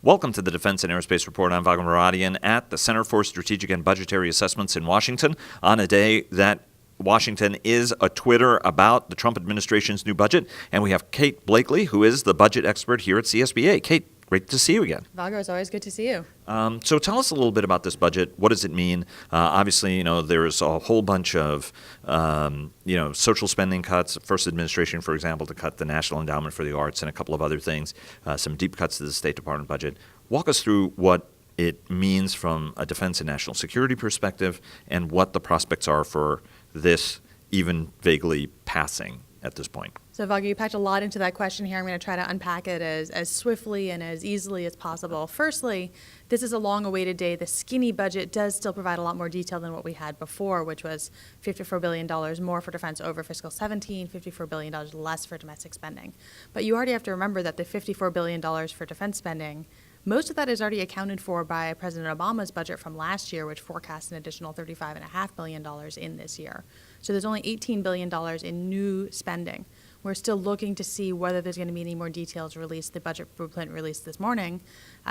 Welcome to the Defense and Aerospace Report. I'm Vago Muradian at the Center for Strategic and Budgetary Assessments in Washington on a day that Washington is a Twitter about the Trump administration's new budget. And we have Kate Blakeley, who is the budget expert here at CSBA. Kate, great to see you again. Vago, it's always good to see you. So tell us a little bit about this budget. What does it mean? Obviously, there's a whole bunch of, social spending cuts. First administration, for example, to cut the National Endowment for the Arts and a couple of other things, some deep cuts to the State Department budget. Walk us through what it means from a defense and national security perspective and what the prospects are for this even vaguely passing at this point. So, Vago, you packed a lot into that question here. I'm going to try to unpack it as swiftly and as easily as possible. Firstly, this is a long-awaited day. The skinny budget does still provide a lot more detail than what we had before, which was $54 billion more for defense over fiscal 17, $54 billion less for domestic spending. But you already have to remember that the $54 billion for defense spending, most of that is already accounted for by President Obama's budget from last year, which forecasts an additional $35.5 billion in this year. So there's only $18 billion in new spending. We're still looking to see whether there's going to be any more details released. The budget blueprint released this morning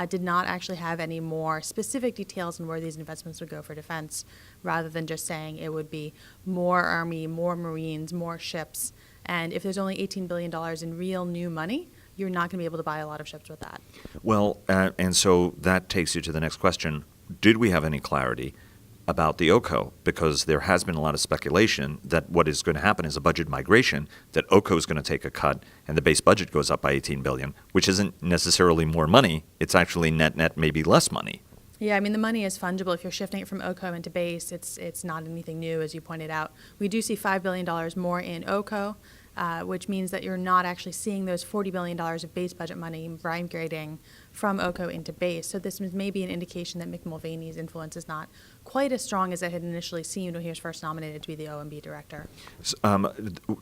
did not actually have any more specific details on where these investments would go for defense, rather than just saying it would be more Army, more Marines, more ships. And if there's only $18 billion in real new money, you're not going to be able to buy a lot of ships with that. Well, and so that takes you to the next question. Did we have any clarity about the OCO? Because there has been a lot of speculation that what is going to happen is a budget migration, that OCO is going to take a cut and the base budget goes up by $18 billion, which isn't necessarily more money. It's actually net maybe less money. Yeah, I mean, the money is fungible. If you're shifting it from OCO into base, it's not anything new, as you pointed out. We do see $5 billion more in OCO, which means that you're not actually seeing those $40 billion of base budget money migrating from OCO into base. So this may be an indication that Mick Mulvaney's influence is not quite as strong as it had initially seemed when he was first nominated to be the OMB director.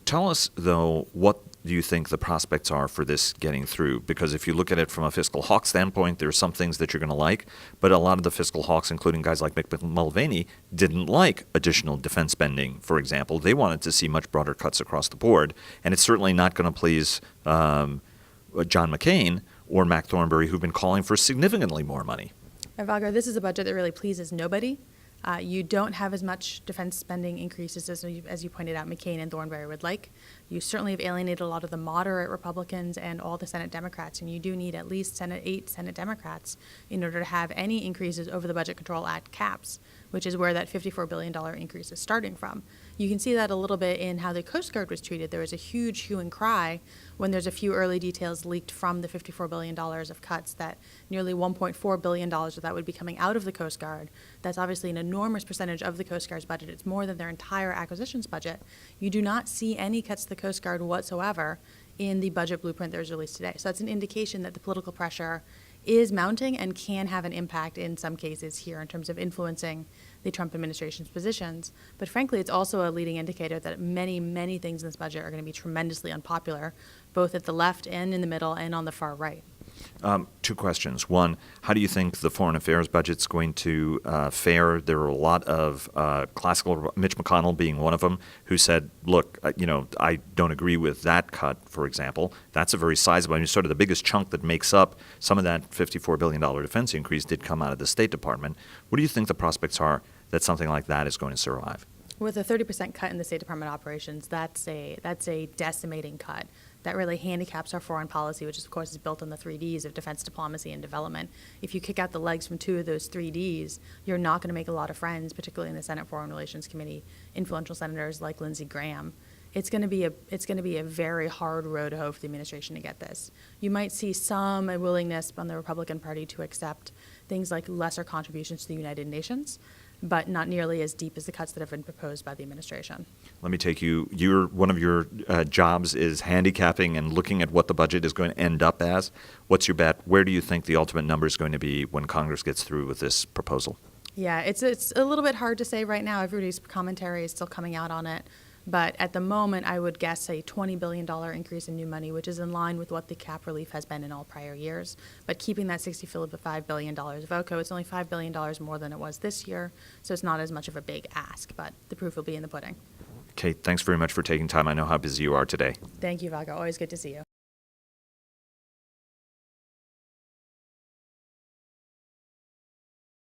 Tell us, though, what do you think the prospects are for this getting through? Because if you look at it from a fiscal hawk standpoint, there are some things that you're going to like, but a lot of the fiscal hawks, including guys like Mick Mulvaney, didn't like additional defense spending, for example. They wanted to see much broader cuts across the board, and it's certainly not going to please John McCain or Mac Thornberry, who've been calling for significantly more money. Vago, this is a budget that really pleases nobody. You don't have as much defense spending increases as you pointed out McCain and Thornberry would like. You certainly have alienated a lot of the moderate Republicans and all the Senate Democrats, and you do need at least 8 Senate Democrats in order to have any increases over the Budget Control Act caps, which is where that $54 billion increase is starting from. You can see that a little bit in how the Coast Guard was treated. There was a huge hue and cry when there's a few early details leaked from the $54 billion of cuts, that nearly $1.4 billion of that would be coming out of the Coast Guard. That's obviously an enormous percentage of the Coast Guard's budget. It's more than their entire acquisitions budget. You do not see any cuts to the Coast Guard whatsoever in the budget blueprint that was released today. So that's an indication that the political pressure is mounting and can have an impact in some cases here in terms of influencing the Trump administration's positions. But frankly, it's also a leading indicator that many, many things in this budget are going to be tremendously unpopular, both at the left and in the middle and on the far right. 2 questions. One, how do you think the foreign affairs budget's going to fare? There are a lot of classical, Mitch McConnell being one of them, who said, look, I don't agree with that cut, for example. That's a very sizable, sort of the biggest chunk that makes up some of that $54 billion defense increase did come out of the State Department. What do you think the prospects are that something like that is going to survive? With a 30% cut in the State Department operations, that's a decimating cut. That really handicaps our foreign policy, which of course is built on the 3Ds of defense diplomacy and development. If you kick out the legs from 2 of those 3Ds, you're not going to make a lot of friends, particularly in the Senate Foreign Relations Committee, influential senators like Lindsey Graham. It's going to be a very hard road to hoe for the administration to get this. You might see some willingness on the Republican Party to accept things like lesser contributions to the United Nations, but not nearly as deep as the cuts that have been proposed by the administration. Let me take you, one of your jobs is handicapping and looking at what the budget is going to end up as. What's your bet? Where do you think the ultimate number is going to be when Congress gets through with this proposal? Yeah, it's a little bit hard to say right now. Everybody's commentary is still coming out on it. But at the moment, I would guess a $20 billion increase in new money, which is in line with what the cap relief has been in all prior years. But keeping that $65 billion of OCO, it's only $5 billion more than it was this year, so it's not as much of a big ask, but the proof will be in the pudding. Kate, thanks very much for taking time. I know how busy you are today. Thank you, Vago. Always good to see you.